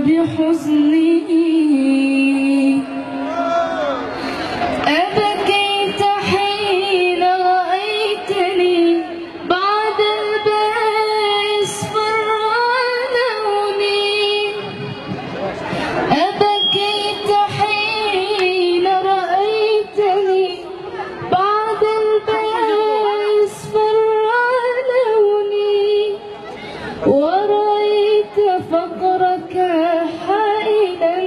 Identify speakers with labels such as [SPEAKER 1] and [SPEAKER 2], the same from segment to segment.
[SPEAKER 1] بحزني أبكيت حين رأيتني بعد البائس فر لوني أبكيت حين رأيتني بعد البائس فر لوني ورأيت فقرك حائلا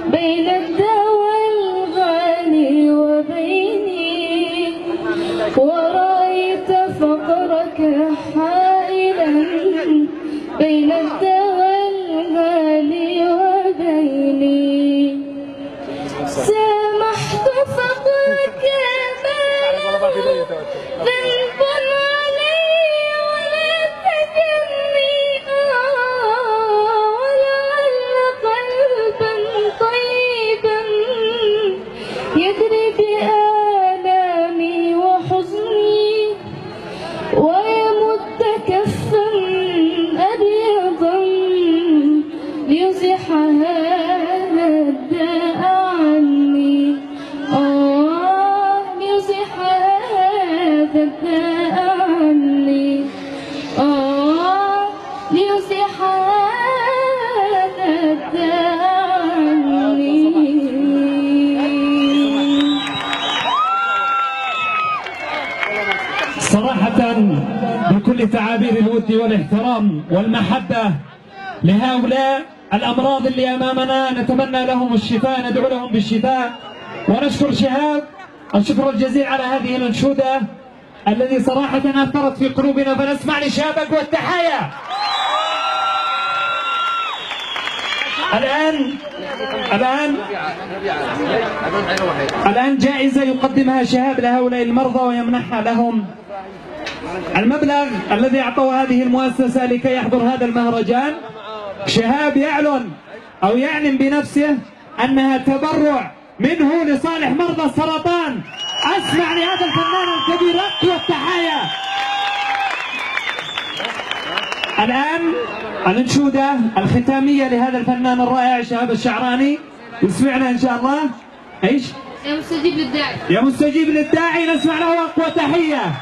[SPEAKER 1] بين الدواء الغالي وبيني ورأيت فقرك حائلا بين الدواء الغالي وبيني سامحت فقرك ما له ذنب يدري بآلامي وحزني ويمد كفا أبيضا ليزح هذا الداء عني ليزح هذا الداء عني ليزح هذا الداء عني.
[SPEAKER 2] صراحة بكل تعابير الود والاحترام والمحبة لهؤلاء الأمراض اللي أمامنا، نتمنى لهم الشفاء، ندعو لهم بالشفاء، ونشكر شهاب الشكر الجزيل على هذه الأنشودة الذي صراحة أثرت في قلوبنا، فنسمع لشهاب والتحايا. الآن جائزة يقدمها شهاب لهؤلاء المرضى ويمنحها لهم. المبلغ الذي أعطوه هذه المؤسسة لكي يحضر هذا المهرجان، شهاب يعلن أو يعلن بنفسه أنها تبرع منه لصالح مرضى السرطان. أسمع لهذا الفنان الكبير أقوى التحايا. الآن الأنشودة الختامية لهذا الفنان الرائع شهاب الشعراني، وسمعنا إن شاء الله. إيش؟
[SPEAKER 1] يا مستجيب للداعي.
[SPEAKER 2] يا مستجيب للداعي، نسمع له أقوى تحية.